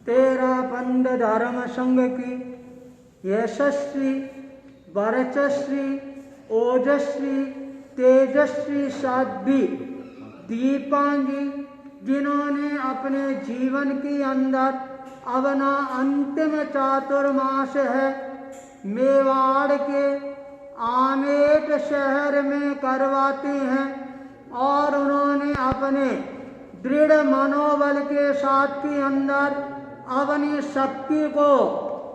तेरापंथ धर्म संघ की यशस्वी, वर्चस्वी, ओजस्वी, तेजस्वी साध्वी दीपांगी, जिन्होंने अपने जीवन के अंदर अपना अंतिम चातुर्मास है मेवाड़ के आमेट शहर में करवाते हैं, और उन्होंने अपने दृढ़ मनोबल के साथ के अंदर अपनी शक्ति को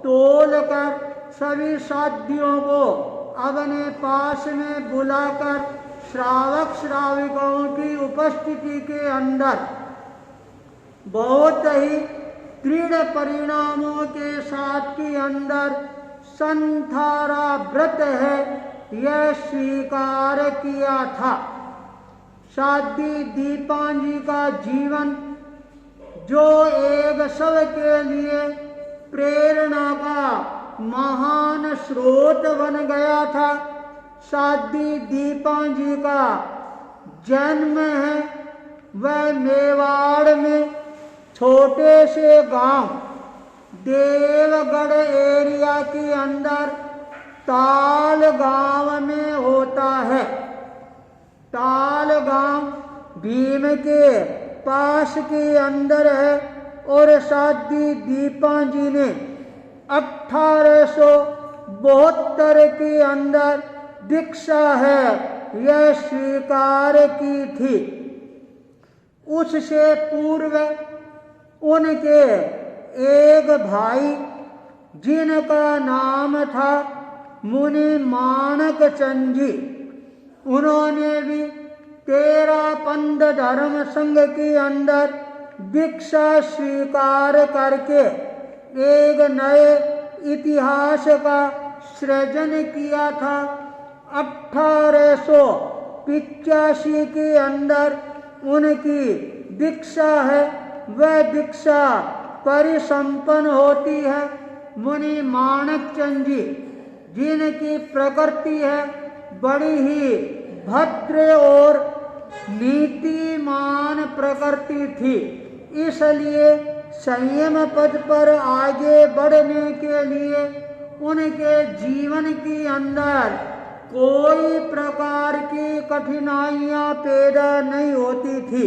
तोलकर सभी साथियों को अपने पास में बुलाकर श्रावक श्राविकाओं की उपस्थिति के अंदर बहुत ही दृढ़ परिणामों के साथ के अंदर संथारा व्रत है यह स्वीकार किया था। साध्वी दीपांगी का जीवन जो एक सब के लिए प्रेरणा का महान स्रोत बन गया था। साध्वी दीपांगी का जन्म है वह मेवाड़ में छोटे से गांव देवगढ़ एरिया के अंदर ताल गांव में होता है। ताल गांव भीम के पास के अंदर है और साध्वी दीपांगी ने 1872 के अंदर दीक्षा है यह स्वीकार की थी। उससे पूर्व उनके एक भाई जिनका नाम था मुनि माणक चंद जी, उन्होंने भी तेरापंथ धर्म संघ के अंदर दीक्षा स्वीकार करके एक नए इतिहास का सृजन किया था। 1885 के अंदर उनकी दीक्षा है वह दीक्षा परिसंपन्न होती है। मुनि माणक चंद जी जिनकी प्रकृति है बड़ी ही भद्र और नीतिमान प्रकृति थी, इसलिए संयम पद पर आगे बढ़ने के लिए उनके जीवन के अंदर कोई प्रकार की कठिनाइयां पैदा नहीं होती थी।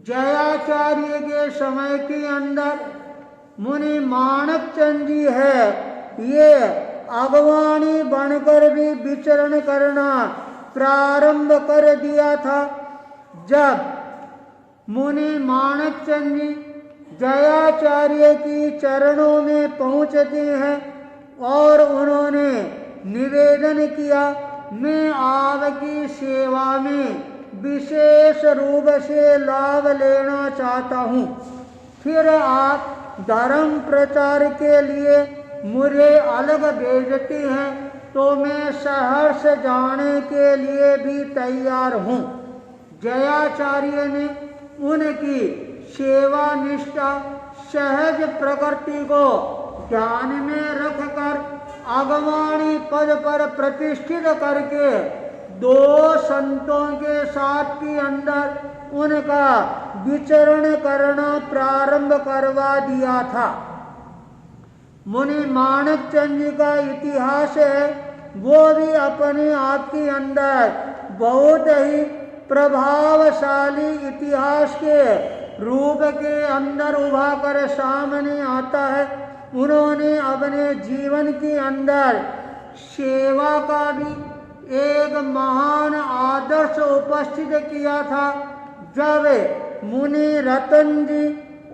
जयाचार्य के समय के अंदर मुनि माणक चंद जी है ये अगवानी बनकर भी विचरण करना प्रारंभ कर दिया था। जब मुनि माणक चंद जी जयाचार्य की चरणों में पहुंचते हैं और उन्होंने निवेदन किया मैं आपकी सेवा में विशेष रूप से लाभ लेना चाहता हूँ, फिर आप धर्म प्रचार के लिए मुझे अलग भेजते हैं तो मैं सहर्ष जाने के लिए भी तैयार हूँ। जयाचार्य ने उनकी सेवा निष्ठा सहज प्रकृति को ध्यान में रखकर अगवानी पद पर प्रतिष्ठित करके 2 संतों के साथ के अंदर उनका विचरण करना प्रारंभ करवा दिया था। मुनि माणक चंद जी का इतिहास है वो भी अपने आप के अंदर बहुत ही प्रभावशाली इतिहास के रूप के अंदर उभा कर सामने आता है। उन्होंने अपने जीवन के अंदर सेवा का भी एक महान आदर्श उपस्थित किया था। जब मुनि रतन जी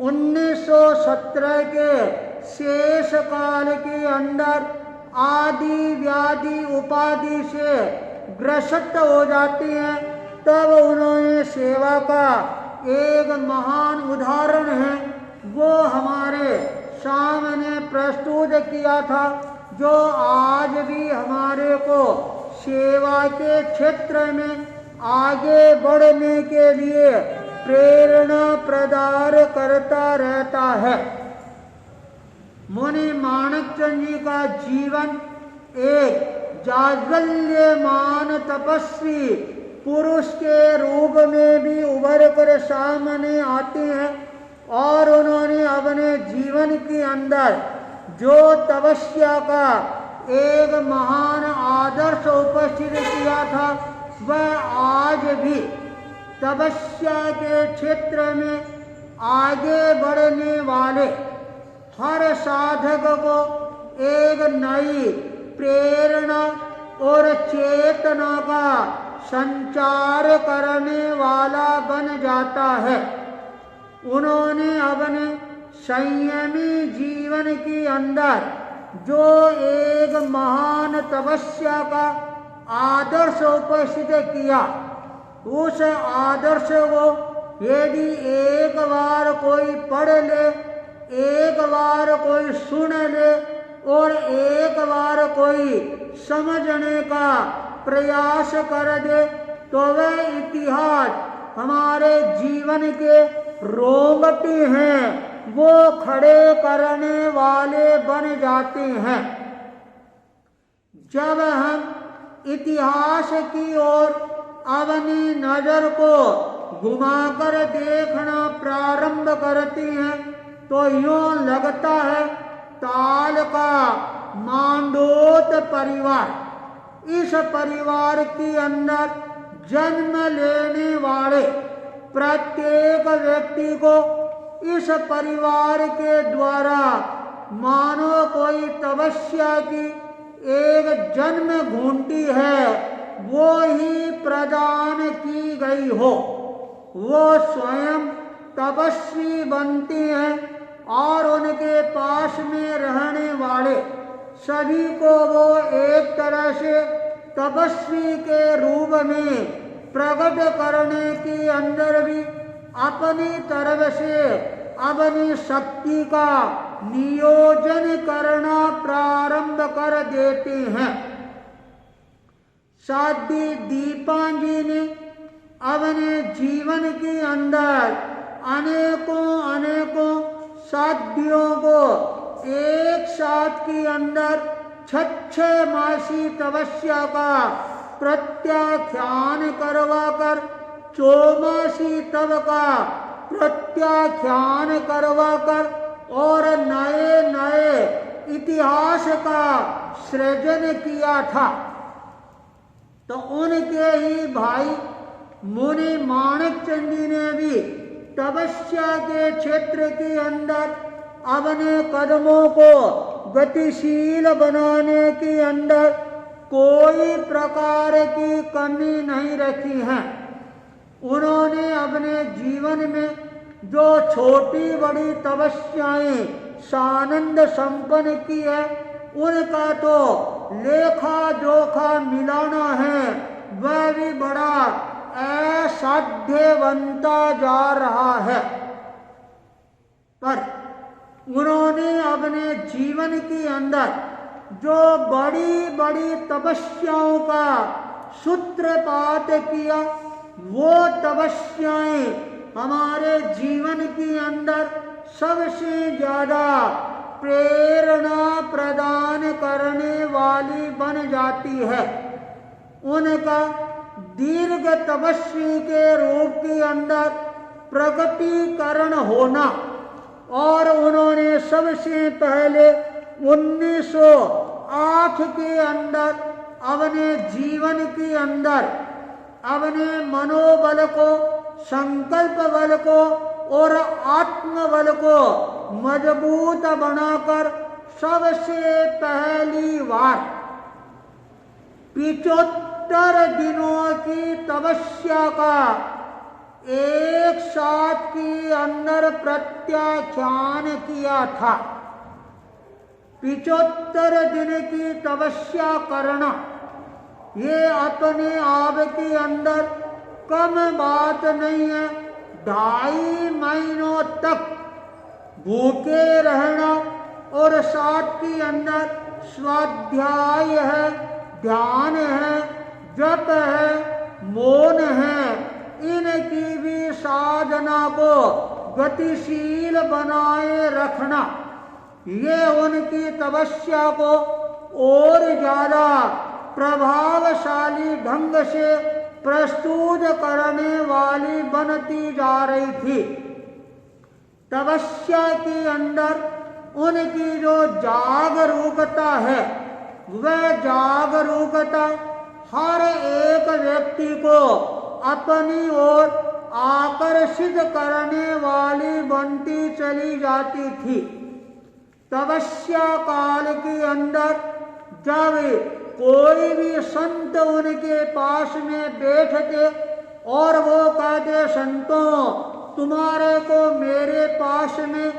1917 के शेष काल के अंदर आदि व्याधि उपाधि से ग्रस्त हो जाते हैं तब उन्होंने सेवा का एक महान उदाहरण है वो हमारे सामने प्रस्तुत किया था, जो आज भी हमारे को सेवा के क्षेत्र में आगे बढ़ने के लिए प्रेरणा प्रदान करता रहता है। मुनि माणक चंद जी का जीवन एक जाज्वल्यमान तपस्वी पुरुष के रूप में भी उभर कर सामने आते हैं और उन्होंने अपने जीवन के अंदर जो तपस्या का एक महान आदर्श उपस्थित किया था वह आज भी तपस्या के क्षेत्र में आगे बढ़ने वाले हर साधक को एक नई प्रेरणा और चेतना का संचार करने वाला बन जाता है। उन्होंने अपने संयमी जीवन के अंदर जो एक महान तपस्या का आदर्श उपस्थित किया, उस आदर्श को यदि एक बार कोई पढ़ ले, एक बार कोई सुन ले और एक बार कोई समझने का प्रयास कर दे तो वह इतिहास हमारे जीवन के रोंगटे हैं वो खड़े करने वाले बन जाते हैं। जब हम इतिहास की ओर अपनी नजर को घुमाकर देखना प्रारंभ करते हैं तो यूं लगता है ताल का मांडोत परिवार, इस परिवार के अंदर जन्म लेने वाले प्रत्येक व्यक्ति को इस परिवार के द्वारा मानो कोई तपस्या की एक जन्म घूंटी है वो ही प्रदान की गई हो। वो स्वयं तपस्वी बनते हैं और उनके पास में रहने वाले सभी को वो एक तरह से तपस्वी के रूप में प्रकट करने के अंदर भी अपनी तरफ से अपनी शक्ति का नियोजन करना प्रारंभ कर देते हैं। साध्वी दीपांजी ने अपने जीवन के अंदर अनेकों साध्वियों को एक साथ के अंदर 6 मासी तपस्या का प्रत्याख्यान करवाकर 4 तप का प्रत्याख्यान करवाकर और नए इतिहास का सृजन किया था। तो उनके ही भाई मुनि माणकचंद जी ने भी तपस्या के क्षेत्र के अंदर अपने कदमों को गतिशील बनाने के अंदर कोई प्रकार की कमी नहीं रखी है। उन्होंने अपने जीवन में जो छोटी बड़ी तपस्याएं सानंद संपन्न की है उनका तो लेखा जोखा मिलाना है वह भी बड़ा असाध्य बनता जा रहा है। पर उन्होंने अपने जीवन के अंदर जो बड़ी बड़ी तपस्याओं का सूत्रपात किया वो तपस्याएं हमारे जीवन के अंदर सबसे ज्यादा प्रेरणा प्रदान करने वाली बन जाती है। उनका दीर्घ तपस्वी के रूप के अंदर प्रकटीकरण होना और उन्होंने सबसे पहले 1908 के अंदर अपने जीवन के अंदर अपने मनोबल को, संकल्प बल को और आत्मबल को मजबूत बनाकर सबसे पहली बार 75 दिनों की तपस्या का एक साथ के अंदर प्रत्याख्यान किया था। 75 दिन की तपस्या करना ये अपने आप के अंदर कम बात नहीं है। 2.5 महीनों तक भूखे रहना और साथ के अंदर स्वाध्याय है, ध्यान है, जप है, मौन है, इनकी भी साधना को गतिशील बनाए रखना ये उनकी तपस्या को और ज्यादा प्रभावशाली ढंग से प्रस्तुत करने वाली बनती जा रही थी। तपस्या के अंदर उनकी जो जागरूकता है, वह जागरूकता हर एक व्यक्ति को अपनी ओर आकर्षित करने वाली बनती चली जाती थी। तपस्या काल के अंदर जब कोई भी संत उनके पास में बैठते और वो कहते, संतों तुम्हारे को मेरे पास में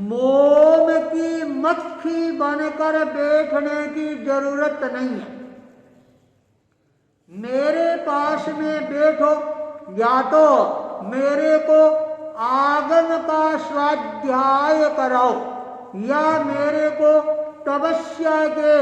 मोम की मक्खी बनकर बैठने की जरूरत नहीं है, मेरे पास में बैठो, या तो मेरे को आगम का स्वाध्याय कराओ या मेरे को तपस्या के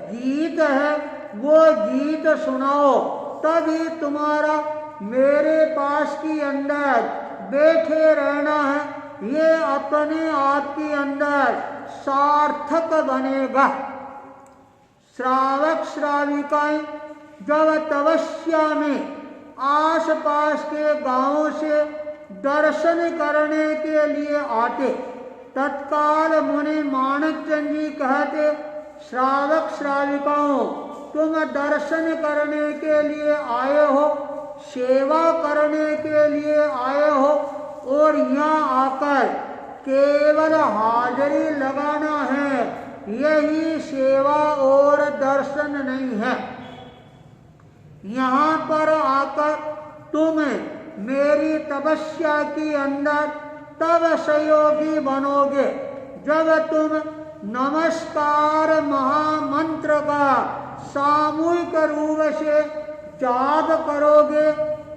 गीत है वो गीत सुनाओ, तभी तुम्हारा मेरे पास के अंदर बैठे रहना है ये अपने आप के अंदर सार्थक बनेगा। श्रावक श्राविकाएं जब तपस्या में आसपास के गांवों से दर्शन करने के लिए आते, तत्काल मुनि माणकचंद जी कहते, श्रावक श्राविकाओं तुम दर्शन करने के लिए आए हो, सेवा करने के लिए आए हो और यहाँ आकर केवल हाजिरी लगाना है, यही सेवा और दर्शन नहीं है। यहाँ पर आकर तुम मेरी तपस्या के अंदर तब सहयोगी बनोगे जब तुम नमस्कार महामंत्र का सामूहिक रूप से जाप करोगे,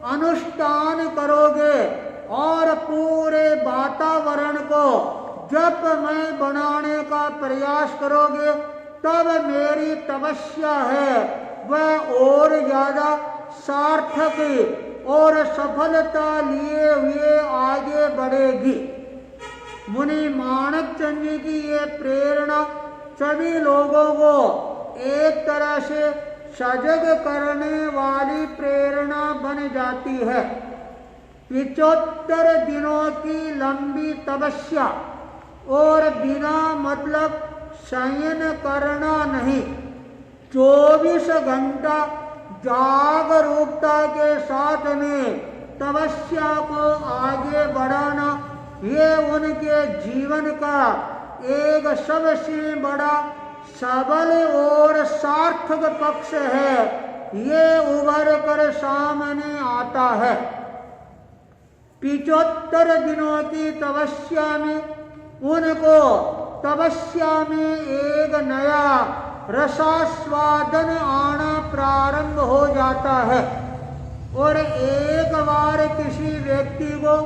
अनुष्ठान करोगे और पूरे वातावरण को जपमय बनाने का प्रयास करोगे, तब मेरी तपस्या है वह और ज्यादा सार्थक और सफलता लिए हुए आगे बढ़ेगी। मुनि माणकचंद जी की ये प्रेरणा सभी लोगों को एक तरह से सजग करने वाली प्रेरणा बन जाती है। 75 दिनों की लंबी तपस्या और बिना मतलब शयन करना नहीं, 24 घंटा जागरूकता के साथ में तपस्या को आगे बढ़ाना, ये उनके जीवन का एक सबसे बड़ा सबल और सार्थक पक्ष है, ये उभर कर सामने आता है। 75 दिनों की तपस्या में उनको तपस्या में एक नया रसास्वादन आना प्रारंभ हो जाता है और एक बार किसी व्यक्ति को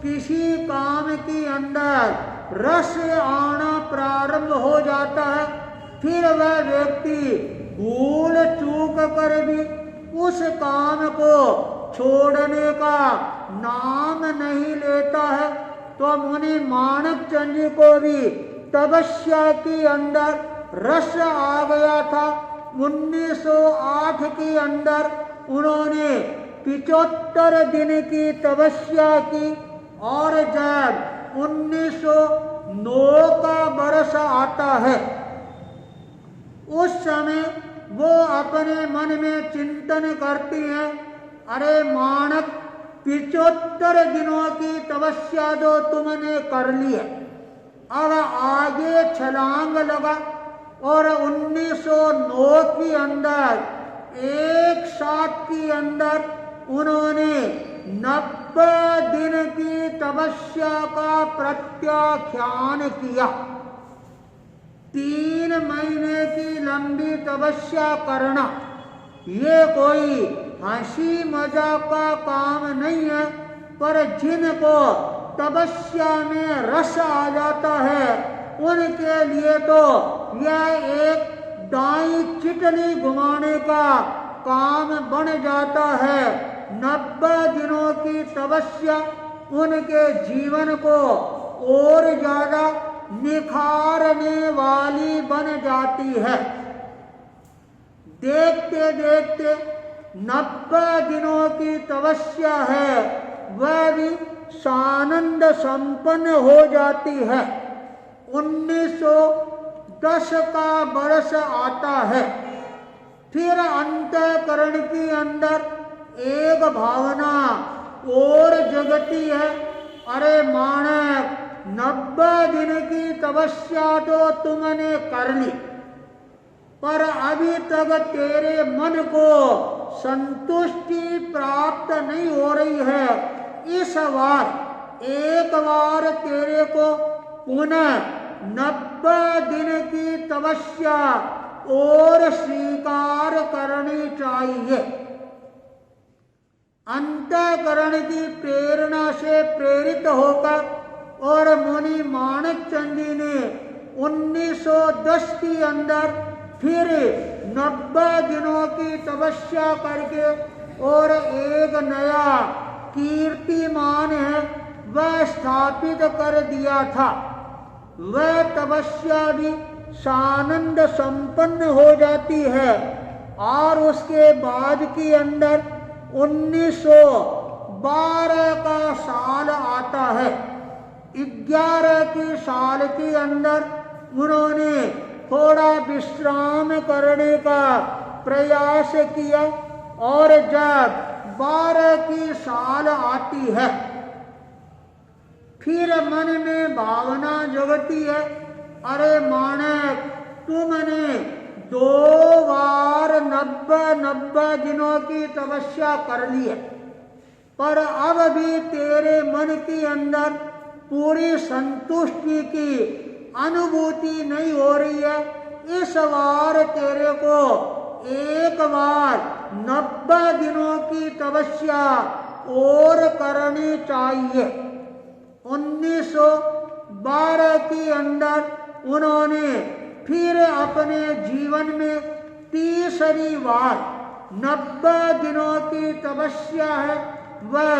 किसी काम के अंदर रस आना प्रारंभ हो जाता है, फिर वह व्यक्ति भूल चूक कर भी उस काम को छोड़ने का नाम नहीं लेता है। तो मुनि माणकचंद जी को भी तपस्या के अंदर रस आ गया था। 1908 के अंदर उन्होंने 75 दिन की तपस्या की और जब 1909 का वर्ष आता है, उस समय वो अपने मन में चिंतन करती हैं, अरे माणक, 75 दिनों की तपस्या जो तुमने कर ली है, अब आगे छलांग लगा और 1909 के अंदर एक साथ के अंदर उन्होंने 90 दिन की तपस्या का प्रत्याख्यान किया। 3 महीने की लंबी तपस्या करना ये कोई हंसी मजाक का काम नहीं है, पर जिनको तपस्या में रस आ जाता है उनके लिए तो यह एक दाई चिटली घुमाने का काम बन जाता है। 90 दिनों की तपस्या उनके जीवन को और ज्यादा निखारने वाली बन जाती है। देखते देखते 90 दिनों की तपस्या है वह भी सानंद संपन्न हो जाती है। 1910 का वर्ष आता है। फिर अंतःकरण के अंदर एक भावना और जगती है, अरे मानव 90 दिन की तपस्या तो तुमने कर ली, पर अभी तक तेरे मन को संतुष्टि प्राप्त नहीं हो रही है। इस बार एक बार तेरे को पुनः 90 दिन की तपस्या और स्वीकार करनी चाहिए। अंतःकरण की प्रेरणा से प्रेरित होकर और मुनि माणिकचंद जी ने 1910 के अंदर फिर 90 दिनों की तपस्या करके और एक नया कीर्तिमान है वह स्थापित कर दिया था। वह तपस्या भी सानंद संपन्न हो जाती है और उसके बाद के अंदर 1912 का साल आता है। 11 के साल के अंदर उन्होंने थोड़ा विश्राम करने का प्रयास किया और जब 12 की साल आती है फिर मन में भावना जगती है, अरे मानव तुमने 2 बार 90 दिनों की तपस्या कर ली है, पर अब भी तेरे मन के अंदर पूरी संतुष्टि की अनुभूति नहीं हो रही है। इस बार तेरे को एक बार 90 दिनों की तपस्या और करनी चाहिए। 1912 के अंदर उन्होंने फिर अपने जीवन में तीसरी बार 90 दिनों की तपस्या है वह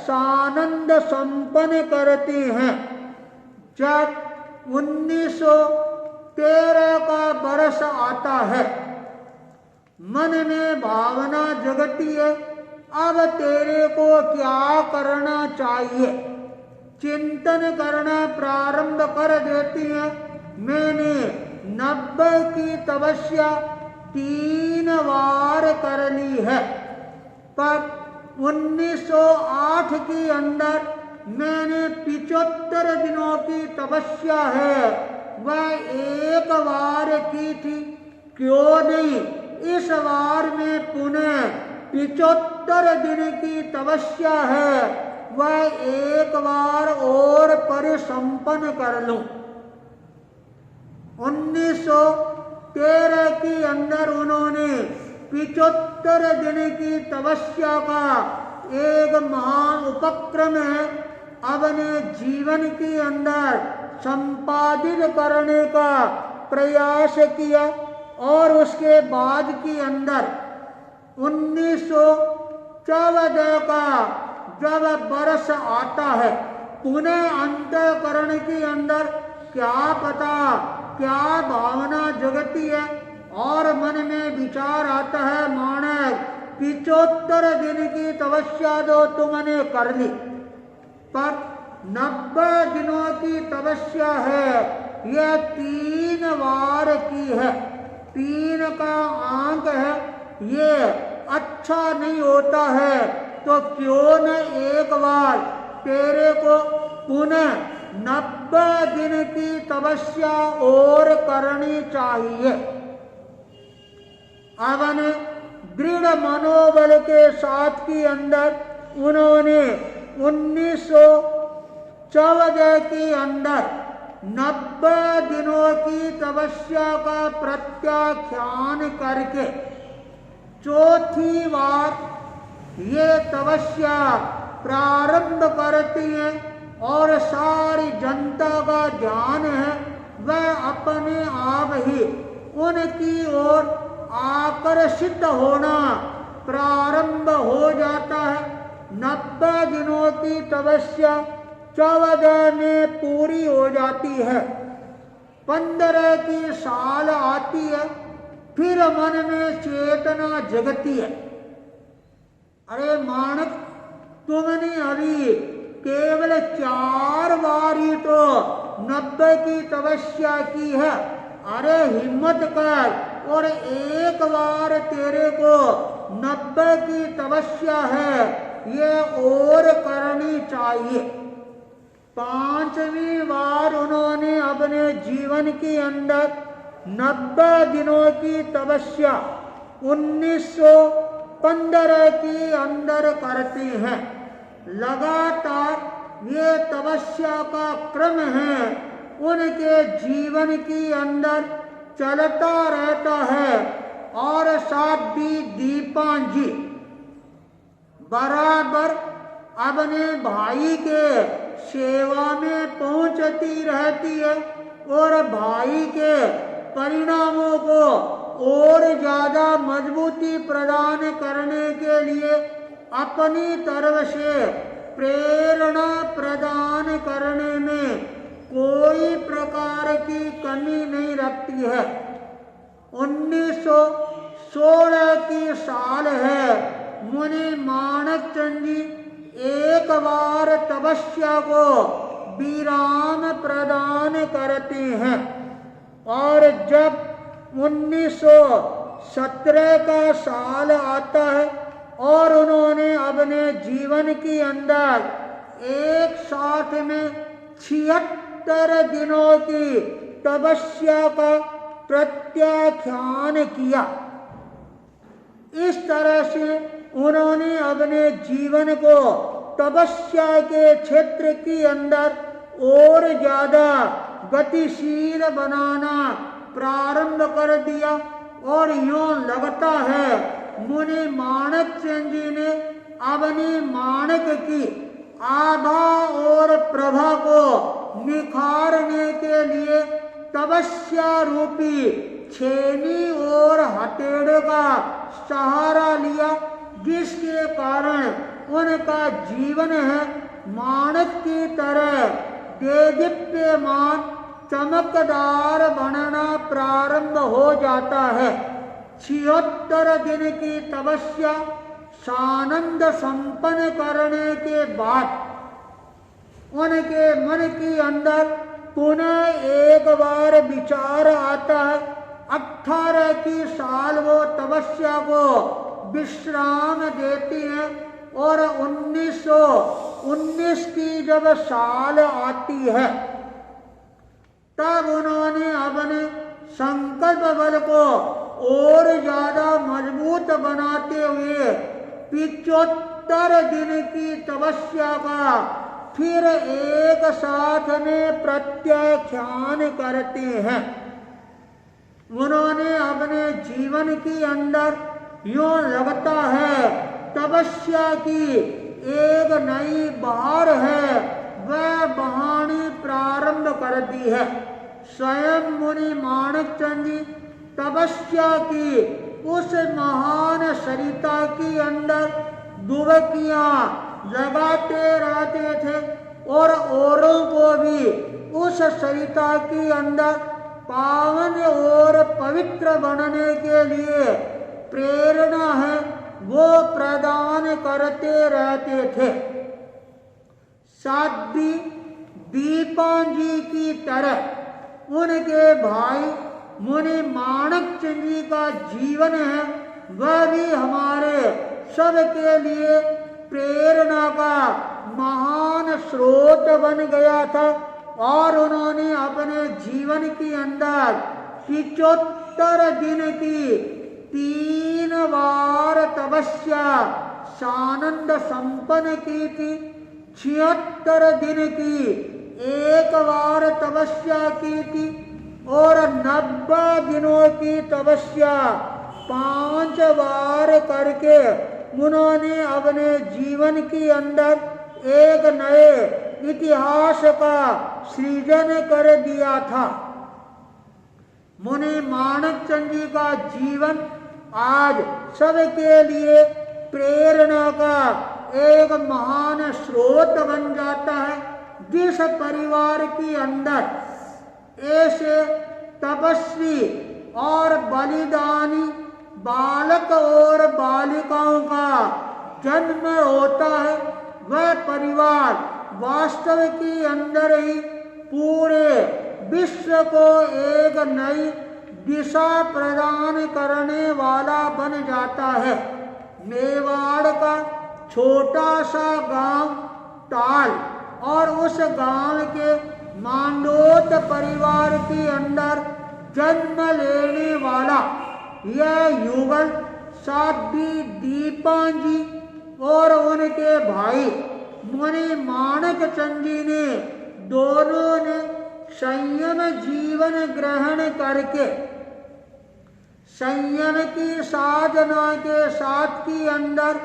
सानंद संपन्न करते हैं। जब 1913 का वर्ष आता है मन में भावना जगती है, अब तेरे को क्या करना चाहिए। चिंतन करना प्रारंभ कर देती है। मैंने 90 की तपस्या 3 बार कर ली है, पर 1908 के अंदर मैंने 75 दिनों की तपस्या है वह एक बार की थी, क्यों नहीं इस बार में पुनः 75 दिन की तपस्या है वह एक बार और परिसंपन्न कर लूं। 1913 के अंदर उन्होंने 75 दिन की तपस्या का एक महान उपक्रम है अपने जीवन के अंदर संपादित करने का प्रयास किया और उसके बाद के अंदर 1914 का जब वर्ष आता है पुनः अंतःकरण के अंदर क्या पता क्या भावना जगती है और मन में विचार आता है, मानव 75 दिन की तपस्या तो तुमने कर ली, पर 90 दिनों की तपस्या है यह 3 बार की है, 3 का अंक है, ये अच्छा नहीं होता है, तो क्यों न एक बार तेरे को पुनः 90 दिन की तपस्या और करनी चाहिए। अपने दृढ़ मनोबल के साथ के अंदर उन्होंने 1914 के अंदर 90 दिनों की तपस्या का प्रत्याख्यान करके चौथी बार ये तपस्या प्रारंभ करती है और सारी जनता का ध्यान है वह अपने आप ही उनकी ओर आकर्षित होना प्रारंभ हो जाता है। 90 दिनों की तपस्या 14 में पूरी हो जाती है। 15 की साल आती है फिर मन में चेतना जगती है। अरे माणक, तुमने अभी केवल 4 बार ही तो 90 की तपस्या की है। अरे हिम्मत कर और एक बार तेरे को 90 की तपस्या है ये और करनी चाहिए। 5वीं बार उन्होंने अपने जीवन के अंदर 90 दिनों की तपस्या 1915 के अंदर करते हैं। लगातार ये तपस्या का क्रम है, उनके जीवन के अंदर चलता रहता है। और साध्वी दीपांजी बराबर अपने भाई के सेवा में पहुंचती रहती है और भाई के परिणामों को और ज्यादा मजबूती प्रदान करने के लिए अपनी तरफ से प्रेरणा प्रदान करने में कोई प्रकार की कमी नहीं रखती है। 1916 की साल है। मुनि माणक चंद जी एक बार तपस्या को विराम प्रदान करते हैं और जब 1917 का साल आता है और उन्होंने अपने जीवन के अंदर एक साथ में 76 दिनों की तपस्या का प्रत्याख्यान किया। इस तरह से उन्होंने अपने जीवन को तपस्या के क्षेत्र के अंदर और ज्यादा गतिशील बनाना प्रारंभ कर दिया। और यूं लगता है मुनि माणक चंद जी ने अपनी माणक की आभा और प्रभा को निखारने के लिए तपस्या रूपी छेनी और हथेड़े का सहारा लिया, जिसके कारण उनका जीवन है माणक की तरह देदीप्यमान चमकदार बनना प्रारंभ हो जाता है। 76 दिन की तपस्या सानंद संपन्न करने के बाद उनके मन के अंदर पुनः एक बार विचार आता है। 18 की साल वो तपस्या को विश्राम देती हैं और 1919 की जब साल आती है तब उन्होंने अपने संकल्प बल को और ज्यादा मजबूत बनाते हुए 75 दिन की तपस्या का फिर एक साथ में प्रत्याख्यान करते हैं। उन्होंने अपने जीवन के अंदर यूं लगता है तपस्या की एक नई बहार है, वह बहानी प्रारंभ कर दी है। स्वयं मुनि माणक चंद जी तपस्या की उस महान सरिता के अंदर डुबकियां लगाते रहते थे और औरों को भी उस सरिता के अंदर पावन और पवित्र बनने के लिए प्रेरणा है वो प्रदान करते रहते थे। साध्वी दीपांजी की तरह उनके भाई मुनि माणक चंद जी का जीवन है, वह भी हमारे सबके लिए प्रेरणा का महान स्रोत बन गया था। और उन्होंने अपने जीवन के अंदर 75 दिन की 3 बार तपस्या सानंद संपन्न की थी। 76 दिन की एक बार तपस्या की थी और 90 दिनों की तपस्या 5 बार करके उन्होंने अपने जीवन के अंदर एक नए इतिहास का सृजन कर दिया था। मुनि माणक चंद जी का जीवन आज सबके लिए प्रेरणा का एक महान स्रोत बन जाता है। जिस परिवार के अंदर ऐसे तपस्वी और बलिदानी बालक और बालिकाओं का जन्म होता है, वह परिवार वास्तव के अंदर ही पूरे विश्व को एक नई दिशा प्रदान करने वाला बन जाता है। मेवाड़ का छोटा सा गांव ताल और उस गांव के मांडोत परिवार के अंदर जन्म लेने वाला यह युगल साध्वी दीपांजी और उनके भाई मुनि माणक चंद जी ने दोनों ने संयम जीवन ग्रहण करके संयम की साधना के साथ के अंदर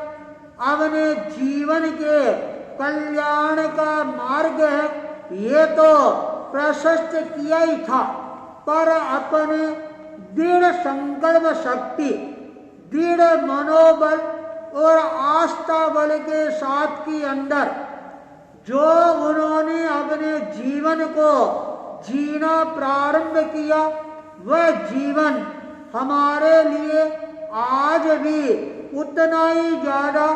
अपने जीवन के कल्याण का मार्ग है ये तो प्रशस्त किया ही था, पर अपने दृढ़ संकल्प शक्ति, दृढ़ मनोबल और आस्था बल के साथ के अंदर जो उन्होंने अपने जीवन को जीना प्रारंभ किया, वह जीवन हमारे लिए आज भी उतना ही ज्यादा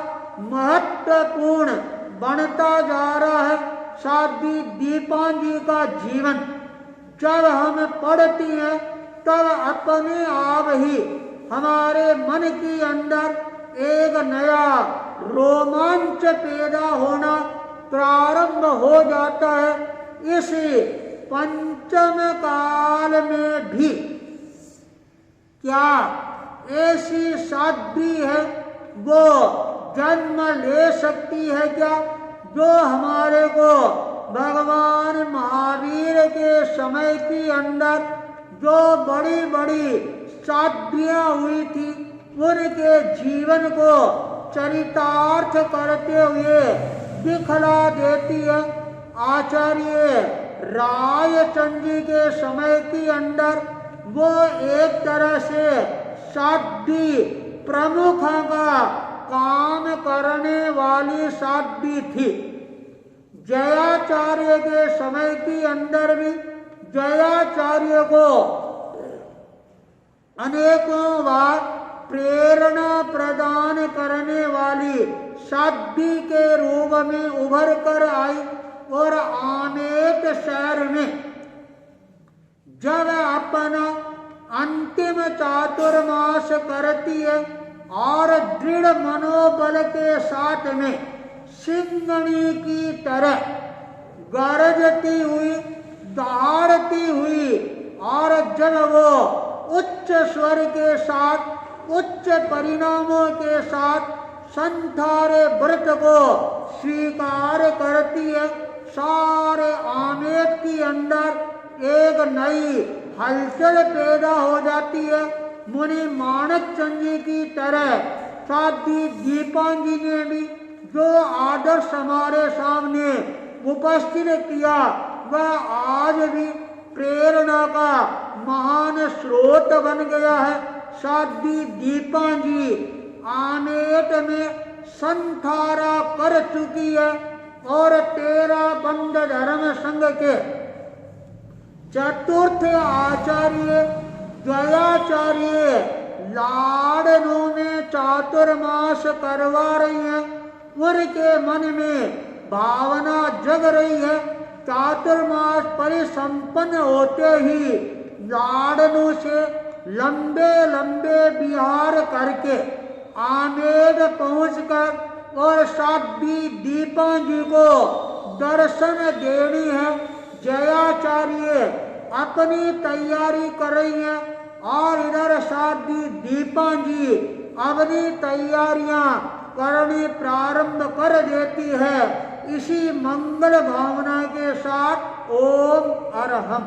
महत्वपूर्ण बनता जा रहा है। साध्वी दीपांजी का जीवन जब हम पढ़ते हैं तब अपने आप ही हमारे मन के अंदर एक नया रोमांच पैदा होना प्रारंभ हो जाता है। इस पंचम काल में भी क्या ऐसी साध्वी है वो जन्म ले सकती है क्या, जो हमारे को भगवान महावीर के समय के अंदर जो बड़ी बड़ी साध्वियां हुई थी उनके जीवन को चरितार्थ करते हुए दिखला देती है। आचार्य रायचंद जी के समय के अंदर वो एक तरह से साध्वी प्रमुख का काम करने वाली साध्वी थी। जयाचार्य के समय के अंदर भी जयाचार्य को अनेकों बार प्रेरणा प्रदान करने वाली साध्वी के रूप में उभर कर आई और आमेट शहर में जब अपना अंतिम चातुर्मास करती है और दृढ़ मनोबल के साथ में सिंगनी की तरह गरजती हुई दहाड़ती हुई और जब वो उच्च स्वर के साथ उच्च परिणामों के साथ संथारे व्रत को स्वीकार करती है, सारे आमेट के अंदर एक नई हलचल पैदा हो जाती है। मुनि माणक चंद जी की तरह साध्वी दीपांजी ने भी जो आदर्श हमारे सामने उपस्थित किया वह आज भी प्रेरणा का महान स्रोत बन गया है। साध्वी दीपांजी आमेट में संथारा कर चुकी है और 13 बंद धर्म संघ के चतुर्थ आचार्य द्वयाचार्य लाडनों में चातुर्मास करवा रही है। उनके मन में भावना जग रही है। चातुर्मास परिसंपन्न होते ही लाडनों से लंबे लंबे विहार करके आमेर पहुंचकर और साध्वी दीपांजी को दर्शन देनी है। जयाचार्य अपनी तैयारी कर रही है और इधर साध्वी दीपांजी अपनी तैयारियां करनी प्रारंभ कर देती है। इसी मंगल भावना के साथ ओम अरहम।